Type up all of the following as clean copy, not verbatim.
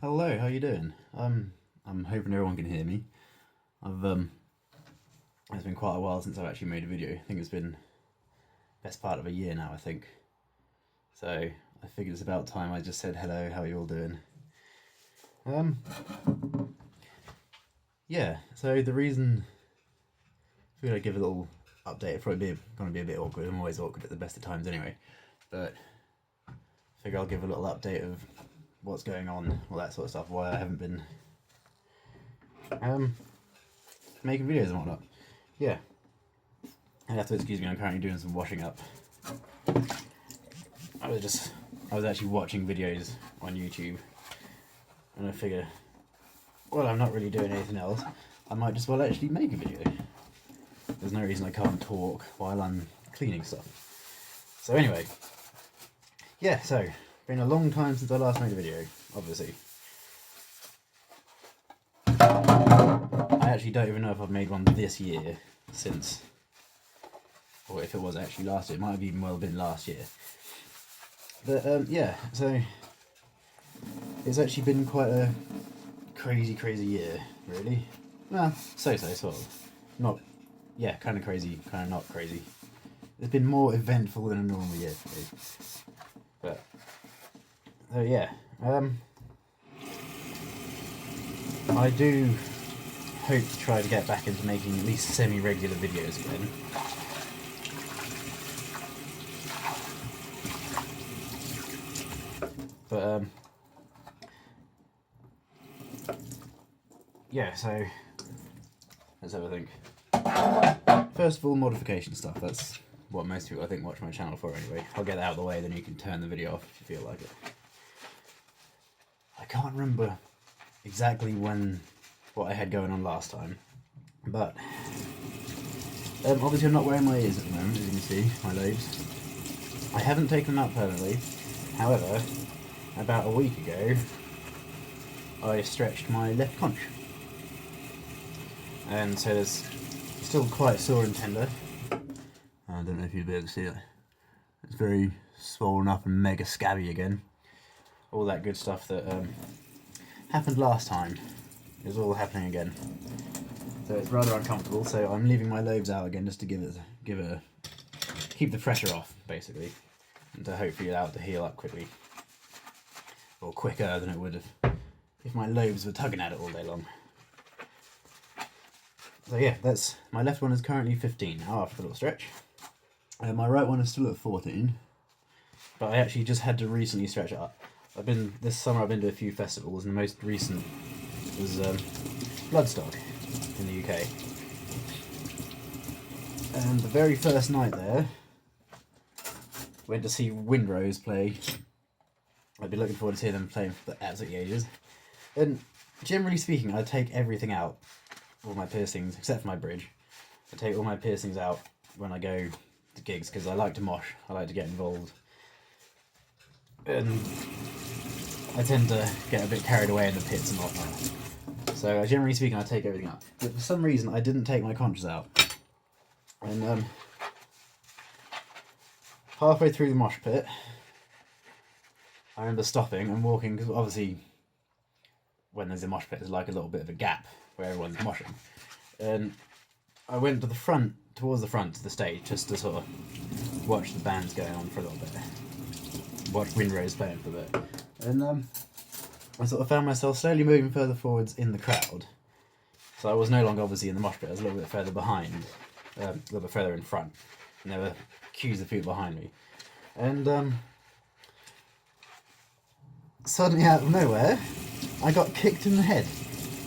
Hello, how you doing? I'm hoping everyone can hear me. I've It's been quite a while since I've actually made a video. I think it's been best part of a year now, I think. So I figured it's about time I just said hello, how are you all doing? Yeah, so the reason I figured I'd give a little update, it's probably gonna be a bit awkward. I'm always awkward at the best of times anyway. But I figure I'll give a little update of what's going on, all that sort of stuff, why I haven't been making videos and whatnot. Yeah. You have to excuse me, I'm currently doing some washing up. I was actually watching videos on YouTube and I figure, well, I'm not really doing anything else, I might just well actually make a video. There's no reason I can't talk while I'm cleaning stuff. So anyway, yeah, so been a long time since I last made a video, obviously. I actually don't even know if I've made one this year since, or if it was actually last year. It might have even well been last year. But yeah, so it's actually been quite a crazy year, really. Well, sort of. Not, yeah, kind of crazy, kind of not crazy. It's been more eventful than a normal year for me. But so yeah, I do hope to try to get back into making at least semi-regular videos again. But yeah, so let's have a think. First of all, modification stuff. That's what most people I think watch my channel for anyway. I'll get that out of the way, then you can turn the video off if you feel like it. I can't remember exactly what I had going on last time, but obviously I'm not wearing my ears at the moment, as you can see, my lobes. I haven't taken them out permanently. However, about a week ago, I stretched my left conch, and so there's still quite sore and tender. I don't know if you'll be able to see it. It's very swollen up and mega scabby again. All that good stuff that happened last time is all happening again. So it's rather uncomfortable. So I'm leaving my lobes out again just to keep the pressure off, basically, and to hopefully allow it to heal up quickly, or quicker than it would have if my lobes were tugging at it all day long. So yeah, that's my left one is currently 15 now after a little stretch. My right one is still at 14, but I actually just had to recently stretch it up. This summer I've been to a few festivals, and the most recent was Bloodstock in the UK. And the very first night there, went to see Windrose play. I've been looking forward to seeing them playing for absolutely ages. And generally speaking, I take everything out, all my piercings, except for my bridge. I take all my piercings out when I go to gigs, because I like to mosh, I like to get involved. And I tend to get a bit carried away in the pits and whatnot. So generally speaking, I take everything out. But for some reason, I didn't take my conches out. And halfway through the mosh pit, I remember stopping and walking, because obviously when there's a mosh pit, there's like a little bit of a gap where everyone's moshing. And I went to the front, towards the front to the stage, just to sort of watch the bands going on for a little bit. Watch Windrose playing for a bit. And I sort of found myself slowly moving further forwards in the crowd. So I was no longer obviously in the mosh pit, I was a little bit further behind, a little bit further in front. And there were queues of people behind me. And suddenly out of nowhere, I got kicked in the head.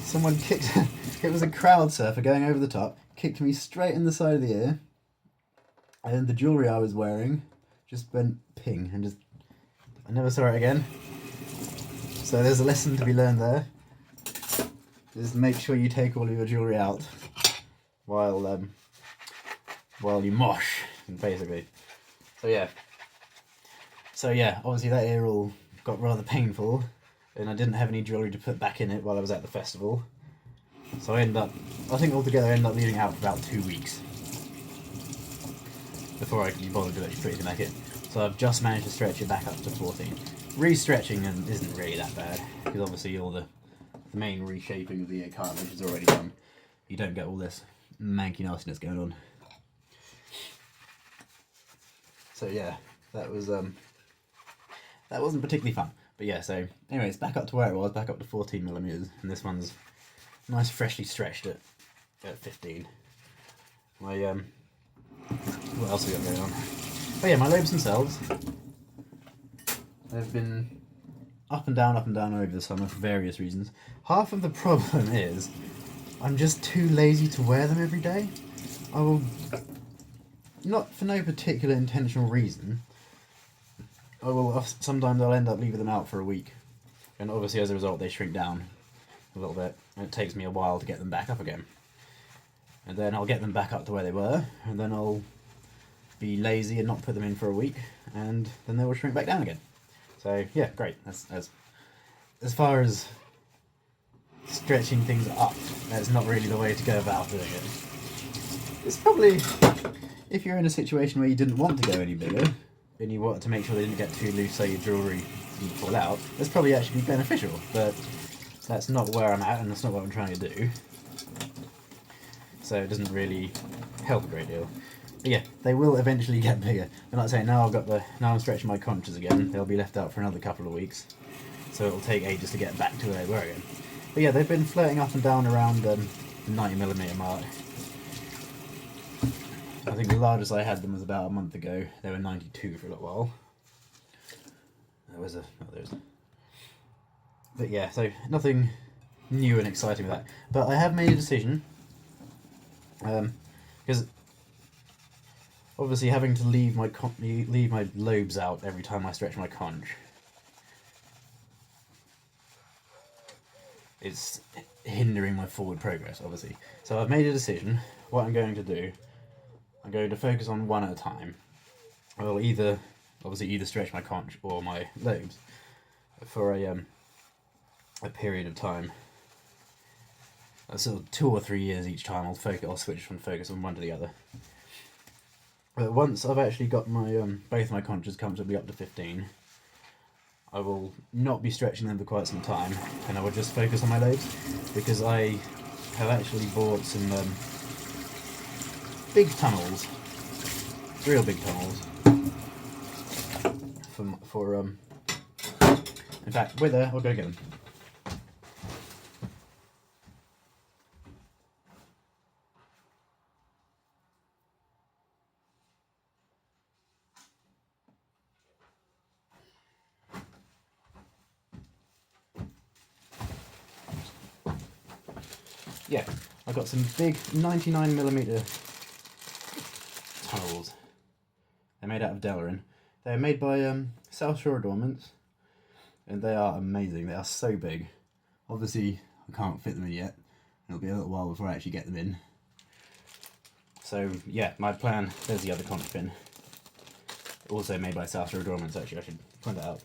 Someone kicked, it was a crowd surfer going over the top, kicked me straight in the side of the ear, and the jewellery I was wearing just went ping, and I never saw it again. So there's a lesson to be learned there. Just make sure you take all of your jewellery out while you mosh, basically. So yeah, obviously that ear all got rather painful, and I didn't have any jewellery to put back in it while I was at the festival. So I think altogether I ended up leaving it out for about 2 weeks before I could be bothered to actually put it back in. So I've just managed to stretch it back up to 14. Re-stretching isn't really that bad, because obviously all the main reshaping of the cartilage is already done. You don't get all this manky nastiness going on. So yeah, that wasn't particularly fun. But yeah, so anyway, it's back up to where it was, back up to 14mm, and this one's nice freshly stretched at 15. My what else have we got going on? Oh yeah, my lobes themselves, they've been up and down over the summer for various reasons. Half of the problem is I'm just too lazy to wear them every day. I will, not for no particular intentional reason, sometimes I'll end up leaving them out for a week, and obviously as a result they shrink down a little bit, and it takes me a while to get them back up again. And then I'll get them back up to where they were, and then I'll be lazy and not put them in for a week, and then they will shrink back down again. So yeah, great. That's as far as stretching things up, that's not really the way to go about doing it. It's probably, if you're in a situation where you didn't want to go any bigger, and you wanted to make sure they didn't get too loose so your jewellery didn't fall out, that's probably actually beneficial, but that's not where I'm at, and that's not what I'm trying to do. So it doesn't really help a great deal. But yeah, they will eventually get bigger. And like I say, now I'm stretching my conches again. They'll be left out for another couple of weeks, so it'll take ages to get back to where they were again. But yeah, they've been floating up and down around the 90mm mark. I think the largest I had them was about a month ago. They were 92 for a little while. But yeah, so nothing new and exciting with that. But I have made a decision, because obviously having to leave my lobes out every time I stretch my conch, it's hindering my forward progress, obviously. So I've made a decision. What I'm going to do, I'm going to focus on one at a time. I will either stretch my conch or my lobes for a period of time. Sort of 2 or 3 years each time. I'll switch from focus on one to the other. But once I've actually got my both my conches comfortably up to 15, I will not be stretching them for quite some time, and I will just focus on my lobes, because I have actually bought some big tunnels, real big tunnels, in fact, wait there, I'll go get them. Yeah, I've got some big 99mm tunnels. They're made out of Delarin. They're made by South Shore Adornments, and they are amazing. They are so big. Obviously, I can't fit them in yet. It'll be a little while before I actually get them in. So yeah, my plan. There's the other conch pin. Also made by South Shore Adornments. Actually, I should point that out.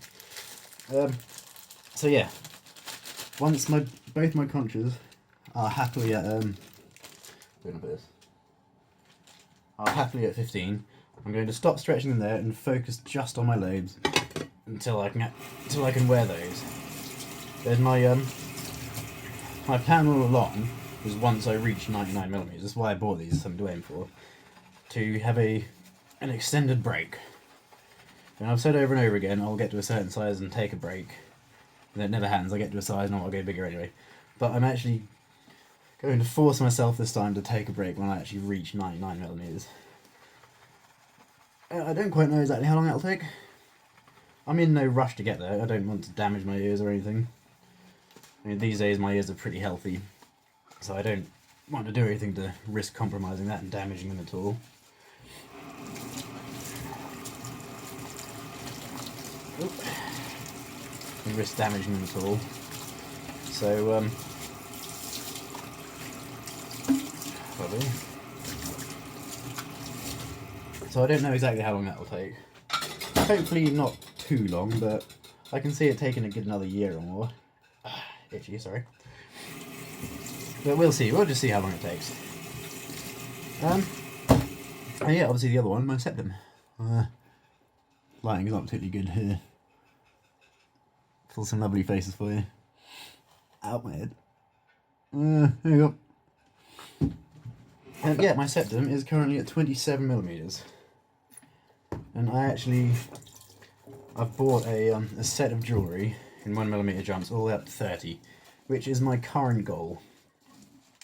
So yeah, once both my conches are happily at happily at 15, I'm going to stop stretching them there and focus just on my lobes until I can wear those. There's my plan all along was, once I reach 99mm, that's why I bought these, something to aim for, to have an extended break. And I've said over and over again, I'll get to a certain size and take a break. And it never happens. I get to a size and I'll go bigger anyway. But I'm actually going to force myself this time to take a break when I actually reach 99mm. I don't quite know exactly how long that'll take. I'm in no rush to get there. I don't want to damage my ears or anything. I mean, these days my ears are pretty healthy, so I don't want to do anything to risk compromising that and damaging them at all. And risk damaging them at all. So, probably. So I don't know exactly how long that will take. Hopefully not too long, but I can see it taking a good another year or more. Itchy, sorry. But we'll see. We'll just see how long it takes. And yeah, obviously the other one, my septum. Lighting is not particularly good here. Pull some lovely faces for you. Out my head. There you go. And yeah, my septum is currently at 27mm. And I've bought a set of jewellery in 1mm jumps all the way up to 30, which is my current goal.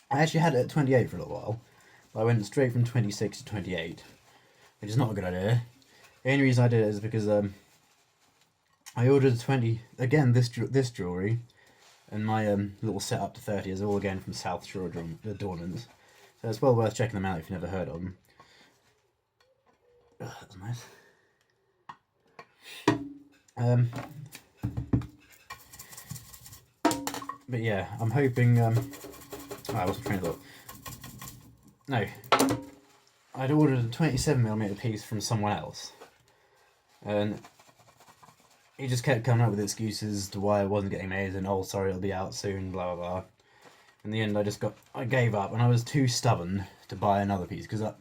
I actually had it at 28 for a little while, but I went straight from 26 to 28, which is not a good idea. The only reason I did it is because I ordered 20, again this jewellery, and my little set up to 30 is all again from South Shore Adornments, so it's well worth checking them out if you've never heard of them. Oh, that's nice. But yeah, I'm hoping, I wasn't trying to look. No, I'd ordered a 27mm piece from someone else, and he just kept coming up with excuses to why it wasn't getting made, and oh sorry it'll be out soon, blah blah blah. In the end I gave up, and I was too stubborn to buy another piece, because at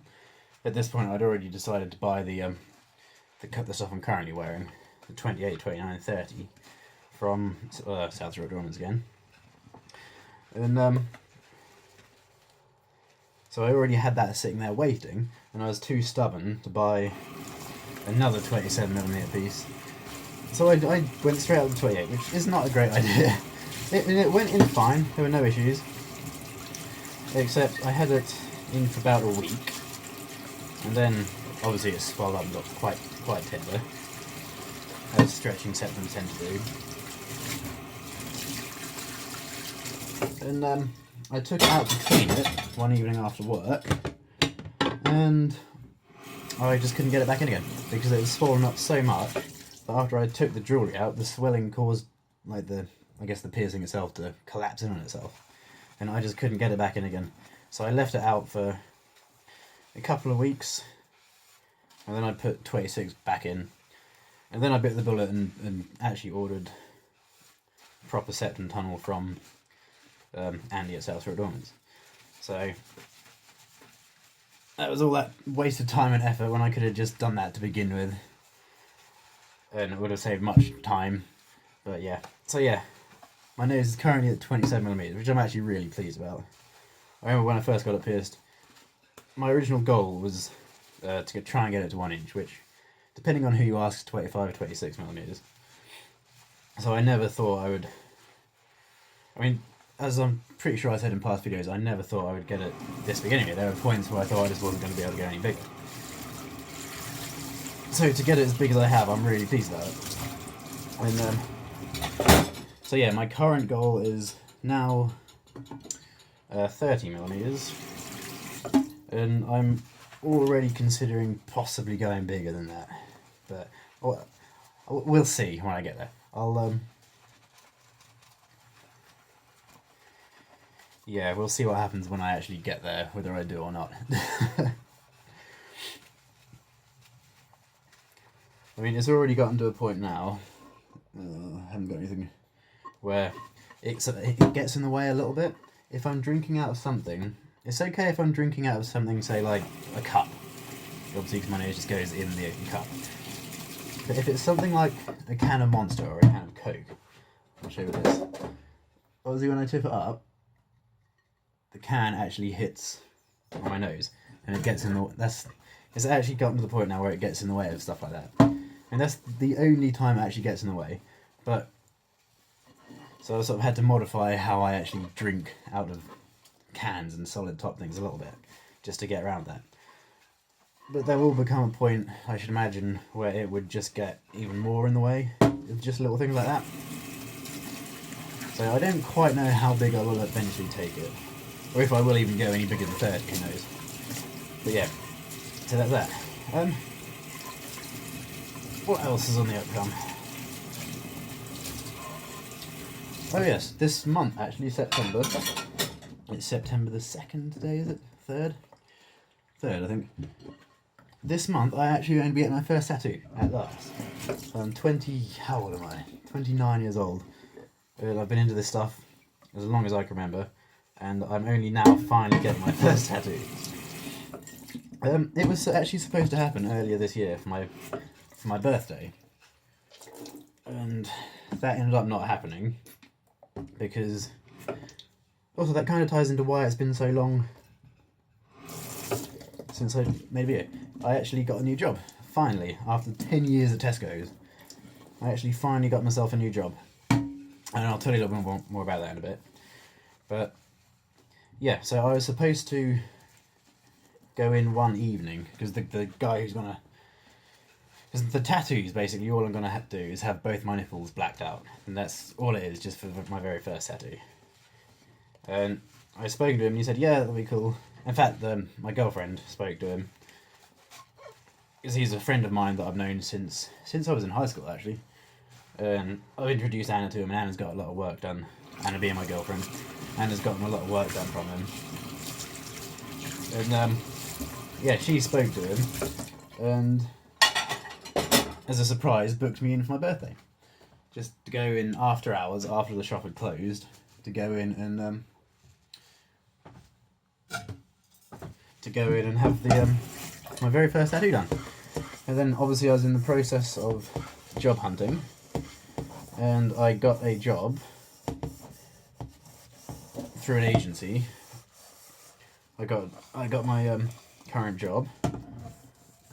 this point I'd already decided to buy the stuff I'm currently wearing, the 28, 29, 30 from South Shore Adornments again. And so I already had that sitting there waiting, and I was too stubborn to buy another 27mm piece. So I went straight up to 28, which is not a great idea. It went in fine, there were no issues. Except I had it in for about a week, and then obviously it swelled up and got quite tender, as stretching septum tend to do. And I took it out to clean it one evening after work, and I just couldn't get it back in again because it was swollen up so much that after I took the jewellery out, the swelling caused like the piercing itself to collapse in on itself, and I just couldn't get it back in again. So I left it out for a couple of weeks, and then I put 26 back in, and then I bit the bullet and actually ordered a proper septum tunnel from Andy at South Shore Adornments. So that was all that wasted time and effort when I could have just done that to begin with, and it would have saved much time. But yeah, so yeah, my nose is currently at 27mm, which I'm actually really pleased about. I remember when I first got it pierced, my original goal was to try and get it to 1 inch, which, depending on who you ask, is 25 or 26mm. So I never thought I would, as I'm pretty sure I said in past videos, I never thought I would get it this big anyway. There were points where I thought I just wasn't going to be able to go any bigger. So to get it as big as I have, I'm really pleased about it. And so yeah, my current goal is now 30mm, and I'm already considering possibly going bigger than that, but we'll see when I get there. Yeah, we'll see what happens when I actually get there, whether I do or not. I mean, it's already gotten to a point now, I haven't got anything, where it gets in the way a little bit. If I'm drinking out of something, it's okay if I'm drinking out of something, say like a cup, obviously because my nose just goes in the cup. But if it's something like a can of Monster or a can of Coke, I'll show you this. Obviously when I tip it up, the can actually hits on my nose, and it gets in the, it's actually gotten to the point now where it gets in the way of stuff like that. And that's the only time it actually gets in the way. But so I sort of had to modify how I actually drink out of cans and solid top things a little bit, just to get around that. But there will become a point, I should imagine, where it would just get even more in the way of just little things like that. So I don't quite know how big I will eventually take it, or if I will even go any bigger than 30, who knows. But yeah, so that's that. What else is on the upcome? Oh yes, this month actually, September. It's September the 2nd today, is it? 3rd? 3rd, I think. This month I actually going to be getting my first tattoo, at last. I'm 20, how old am I? 29 years old. I've been into this stuff as long as I can remember, and I'm only now finally getting my first tattoo. It was actually supposed to happen earlier this year for my birthday, and that ended up not happening, because also that kind of ties into why it's been so long since I made a video. I actually got a new job, finally, after 10 years at Tesco's. I actually finally got myself a new job, and I'll tell you a little bit more about that in a bit. But yeah, so I was supposed to go in one evening, because the guy who's gonna... Because the tattoos, basically, all I'm going to have to do is have both my nipples blacked out. And that's all it is, just for my very first tattoo. And I spoke to him and he said, yeah, that'll be cool. In fact, my girlfriend spoke to him. Because he's a friend of mine that I've known since I was in high school, actually. And I've introduced Anna to him, and Anna's got a lot of work done. Anna being my girlfriend. Anna's gotten a lot of work done from him. And, yeah, she spoke to him. And... as a surprise, booked me in for my birthday. Just to go in after hours, after the shop had closed, to go in and have the my very first tattoo done. And then obviously I was in the process of job hunting, and I got a job through an agency. I got my current job.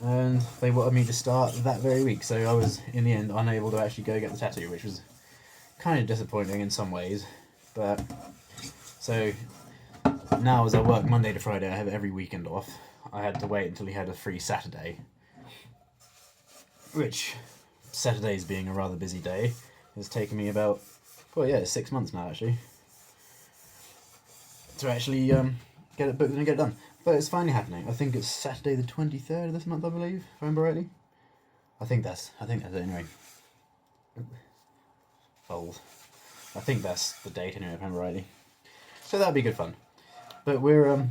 And they wanted me to start that very week, so I was, in the end, unable to actually go get the tattoo, which was kind of disappointing in some ways. But, so, now as I work Monday to Friday, I have every weekend off. I had to wait until he had a free Saturday. Which, Saturdays being a rather busy day, has taken me about, well yeah, 6 months now actually. To actually get it booked and get it done. But it's finally happening. I think it's Saturday the 23rd of this month, I believe, if I remember rightly. I think that's it anyway. Fold. I think that's the date anyway, if I remember rightly. So that'll be good fun. But we're,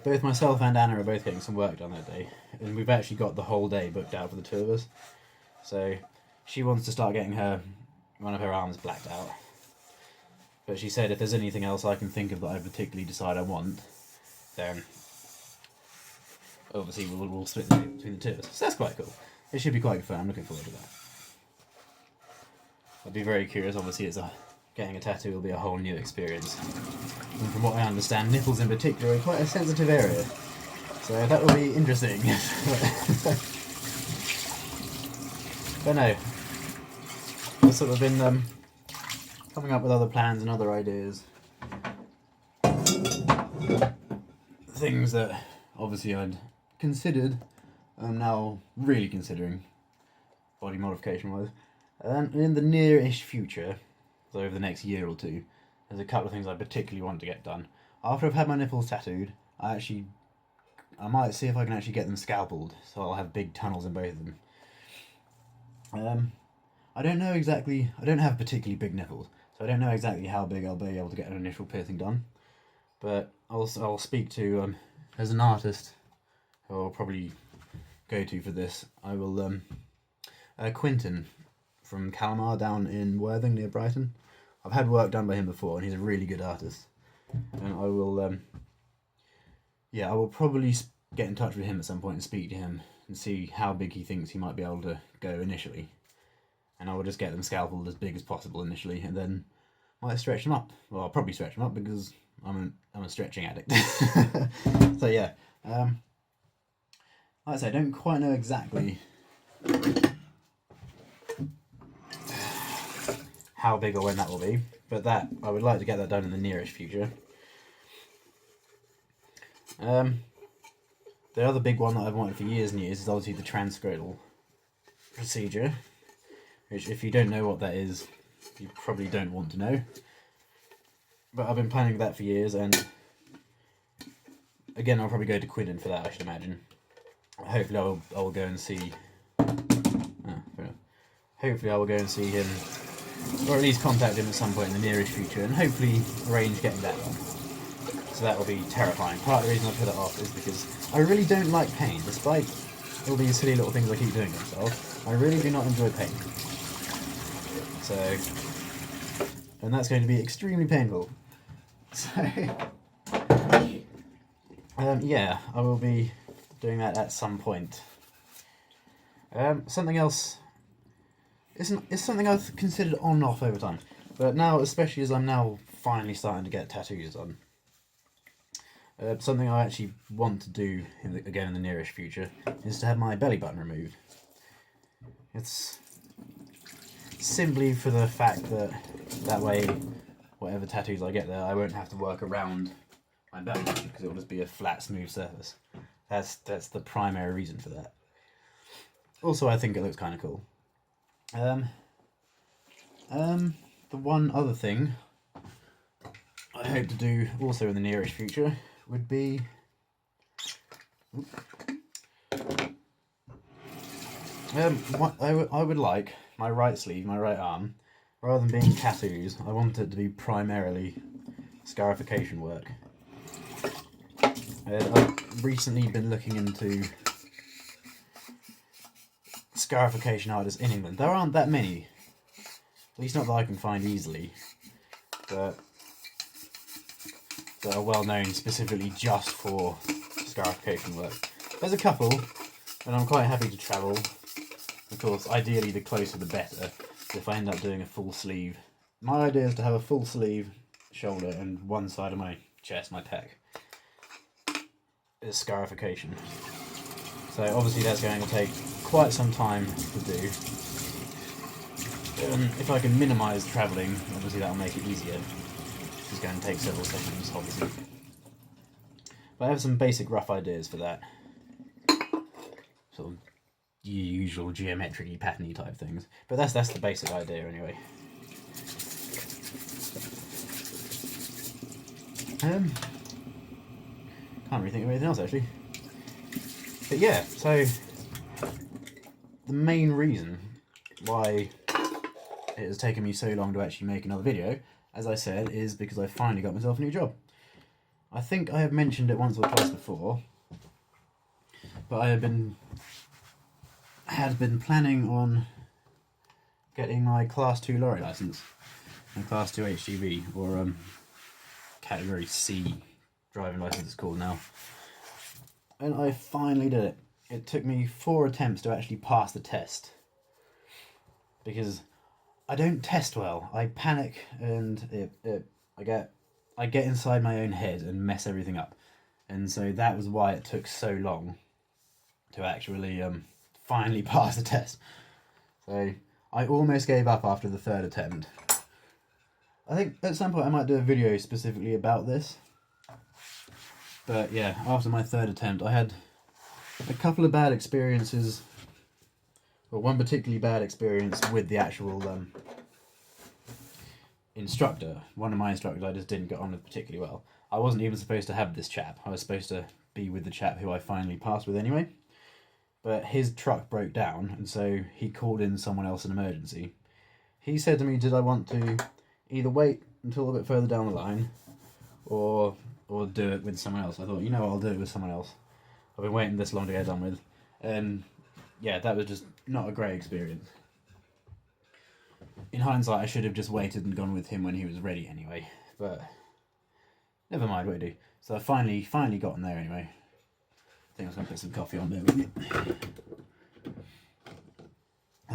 both myself and Anna are both getting some work done that day. And we've actually got the whole day booked out for the two of us. So she wants to start getting one of her arms blacked out. But she said if there's anything else I can think of that I particularly decide I want, then obviously we'll split it between the two of us. So that's quite cool. It should be quite fun. I'm looking forward to that. I'd be very curious. Obviously, getting a tattoo will be a whole new experience. And from what I understand, nipples in particular are quite a sensitive area. So that will be interesting. But no, I've sort of been coming up with other plans and other ideas. Things that obviously I'd considered, I'm now really considering, body modification wise. And in the near-ish future, so over the next year or two, there's a couple of things I particularly want to get done. After I've had my nipples tattooed, I might see if I can actually get them scalpelled, so I'll have big tunnels in both of them. I don't know exactly, I don't have particularly big nipples, so I don't know exactly how big I'll be able to get an initial piercing done. But I'll speak to, as an artist, who I'll probably go to for this, I will, Quinton from Calamar down in Worthing near Brighton. I've had work done by him before, and he's a really good artist. And I will, I will probably get in touch with him at some point and speak to him and see how big he thinks he might be able to go initially. And I will just get them scalpelled as big as possible initially, and then might stretch them up. Well, I'll probably stretch them up because I'm a stretching addict. So yeah, like I say, I don't quite know exactly how big or when that will be, but that I would like to get that done in the nearest future. The other big one that I've wanted for years and years is obviously the transcranial procedure, which if you don't know what that is, you probably don't want to know. But I've been planning that for years, and again, I'll probably go to Quinton for that, I should imagine. Hopefully I will go and see... Hopefully I will go and see him, or at least contact him at some point in the nearest future, and hopefully arrange getting that done. So that will be terrifying. Part of the reason I put it off is because I really don't like pain, despite all these silly little things I keep doing to myself. I really do not enjoy pain. So, and that's going to be extremely painful. So, yeah, I will be doing that at some point. Something else it's something I've considered on and off over time. But now, especially as I'm now finally starting to get tattoos on, something I actually want to do again in the nearest future is to have my belly button removed. It's simply for the fact that way, whatever tattoos I get there, I won't have to work around my belly button because it will just be a flat, smooth surface. That's the primary reason for that. Also, I think it looks kind of cool. The one other thing I hope to do also in the nearest future would be what I would like my right sleeve, my right arm, rather than being tattoos, I want it to be primarily scarification work. I've recently been looking into scarification artists in England. There aren't that many, at least not that I can find easily, that are well known specifically just for scarification work. There's a couple, and I'm quite happy to travel. Of course, ideally the closer the better, if I end up doing a full sleeve. My idea is to have a full sleeve, shoulder, and one side of my chest, my pec, is scarification. So obviously that's going to take quite some time to do. If I can minimise travelling, obviously that'll make it easier. It's going to take several seconds, obviously. But I have some basic rough ideas for that. Sort of usual geometric-y, pattern-y type things. But that's the basic idea anyway. Can't really think of anything else actually. But yeah, so the main reason why it has taken me so long to actually make another video, as I said, is because I finally got myself a new job. I think I have mentioned it once or twice before, but I had been planning on getting my Class 2 lorry licence and Class 2 HGV, or Category C driving licence it's called now. And I finally did it. It took me 4 attempts to actually pass the test, because I don't test well. I panic and I get inside my own head and mess everything up, and so that was why it took so long to actually finally pass the test. So I almost gave up after the 3rd attempt. I think at some point I might do a video specifically about this. But yeah, after my 3rd attempt, I had a couple of bad experiences. Well, one particularly bad experience with the actual instructor. One of my instructors I just didn't get on with particularly well. I wasn't even supposed to have this chap. I was supposed to be with the chap who I finally passed with anyway. But his truck broke down, and so he called in someone else in emergency. He said to me, did I want to either wait until a little bit further down the line, or do it with someone else. I thought, you know what, I'll do it with someone else. I've been waiting this long to get done with. And yeah, that was just not a great experience. In hindsight, I should have just waited and gone with him when he was ready anyway. But never mind, what do you do? So I finally gotten there anyway. I think I was going to put some coffee on there with me.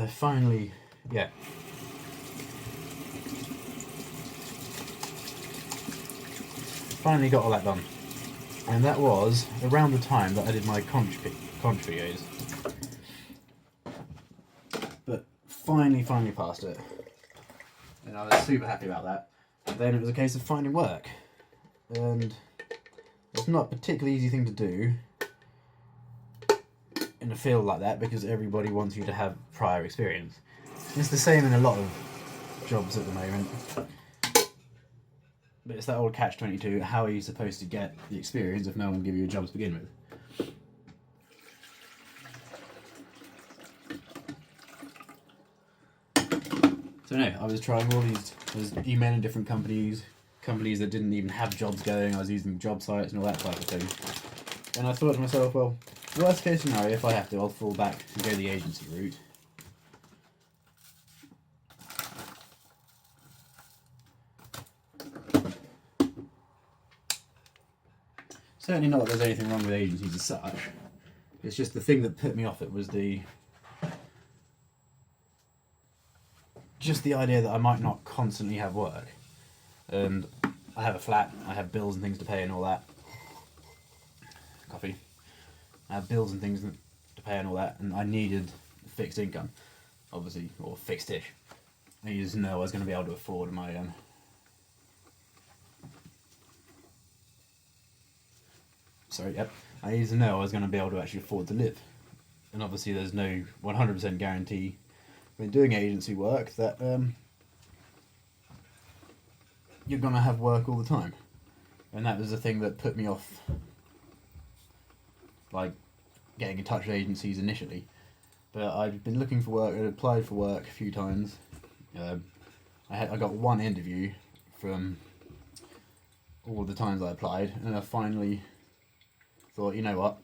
Finally, yeah. Finally got all that done, and that was around the time that I did my conch videos. But finally passed it, and I was super happy about that. And then it was a case of finding work, and it's not a particularly easy thing to do in a field like that because everybody wants you to have prior experience. It's the same in a lot of jobs at the moment. But it's that old catch-22, how are you supposed to get the experience if no one will give you a job to begin with? So no, I was trying all these, I was emailing different companies that didn't even have jobs going, I was using job sites and all that type of thing. And I thought to myself, well, worst case scenario, if I have to, I'll fall back and go the agency route. Certainly not that there's anything wrong with agencies as such. It's just the thing that put me off it was the just the idea that I might not constantly have work, and I have a flat, I have bills and things to pay and all that. Coffee. I have bills and things to pay and all that, and I needed fixed income, obviously, or fixed-ish. I needed to know I was going to be able to afford my I needed to know I was going to be able to actually afford to live. And obviously there's no 100% guarantee when doing agency work that you're going to have work all the time. And that was the thing that put me off, like, getting in touch with agencies initially. But I've been looking for work, I applied for work a few times. I got one interview from all the times I applied, and I finally thought, you know what,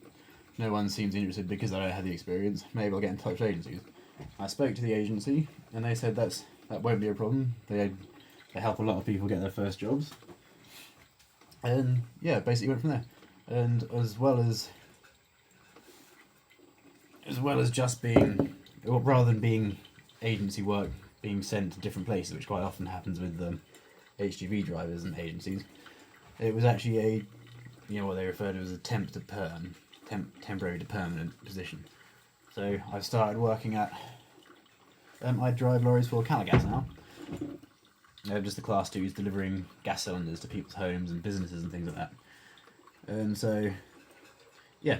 no one seems interested because I don't have the experience, maybe I'll get in touch with agencies. I spoke to the agency and they said that won't be a problem. They help a lot of people get their first jobs. And yeah, basically went from there. And as well as just being, rather than being agency work being sent to different places, which quite often happens with HGV drivers and agencies, it was actually what they refer to as a temp to perm, temporary to permanent position. So I've started working at, I drive lorries for Calagas now. Just the class 2s delivering gas cylinders to people's homes and businesses and things like that. And so, yeah,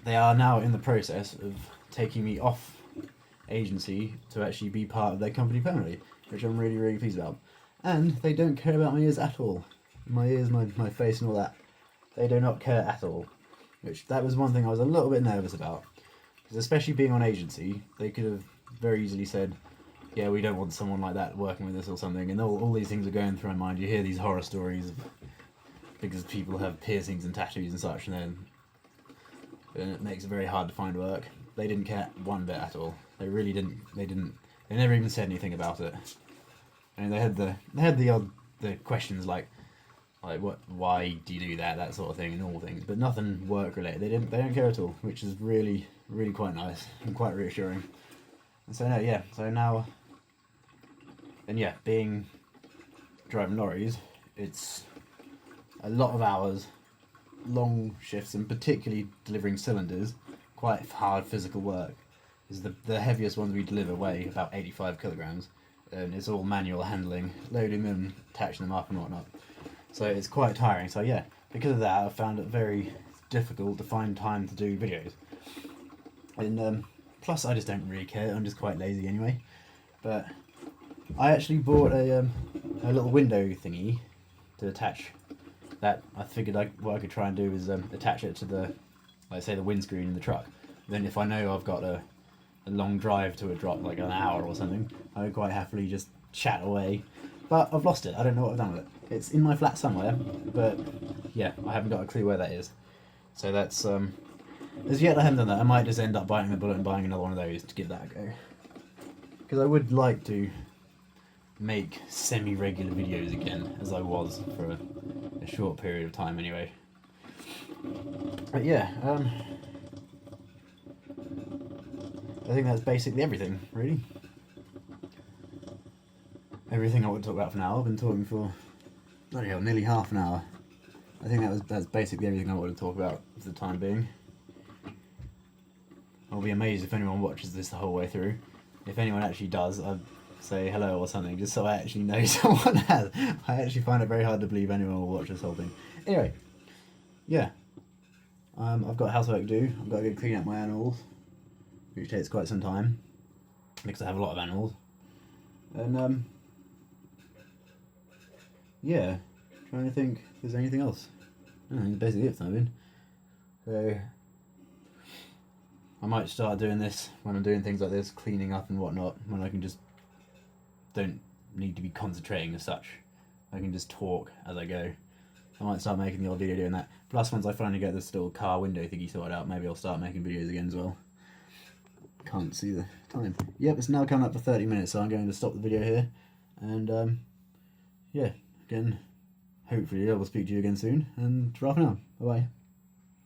they are now in the process of taking me off agency to actually be part of their company permanently, which I'm really, really pleased about. And they don't care about my ears at all. My ears, my face and all that. They do not care at all. Which, that was one thing I was a little bit nervous about. Because especially being on agency, they could have very easily said, yeah, we don't want someone like that working with us or something. And all these things are going through my mind. You hear these horror stories because people have piercings and tattoos and such, and then it makes it very hard to find work. They didn't care one bit at all. They really didn't. They never even said anything about it. I mean, they had the questions like what, why do you do that sort of thing, and all things, but nothing work related. They don't care at all, which is really, really quite nice and quite reassuring. And so now, driving lorries, it's a lot of hours, long shifts, and particularly delivering cylinders, quite hard physical work. Is the heaviest ones we deliver weigh about 85 kilograms, and it's all manual handling, loading them, attaching them up and whatnot. So it's quite tiring. So yeah, because of that, I found it very difficult to find time to do videos. And plus, I just don't really care. I'm just quite lazy anyway. But I actually bought a little window thingy to attach. That I figured what I could try and do is attach it to the, like say, the windscreen in the truck. Then if I know I've got a long drive to a drop, like an hour or something, I would quite happily just chat away. But I've lost it. I don't know what I've done with it. It's in my flat somewhere, but yeah, I haven't got a clue where that is. So that's as yet I haven't done that. I might just end up biting the bullet and buying another one of those to give that a go. Because I would like to make semi-regular videos again, as I was for a short period of time anyway. But yeah, I think that's basically everything, really. Everything I want to talk about for now. I've been talking for nearly half an hour. I think that's basically everything I want to talk about for the time being. I'll be amazed if anyone watches this the whole way through. If anyone actually does, I'd say hello or something, just so I actually know someone has. I actually find it very hard to believe anyone will watch this whole thing. Anyway, yeah. I've got housework to do. I've got to go clean up my animals, which takes quite some time, because I have a lot of animals. And, yeah, trying to think if there's anything else. I think that's basically it for time. So, I might start doing this when I'm doing things like this, cleaning up and whatnot, when I can just don't need to be concentrating as such. I can just talk as I go. I might start making the odd video doing that. Plus, once I finally get this little car window thingy sorted out, maybe I'll start making videos again as well. Can't see the time. Yep, it's now coming up for 30 minutes, so I'm going to stop the video here. And, yeah, again, hopefully I will speak to you again soon. And for now, bye-bye.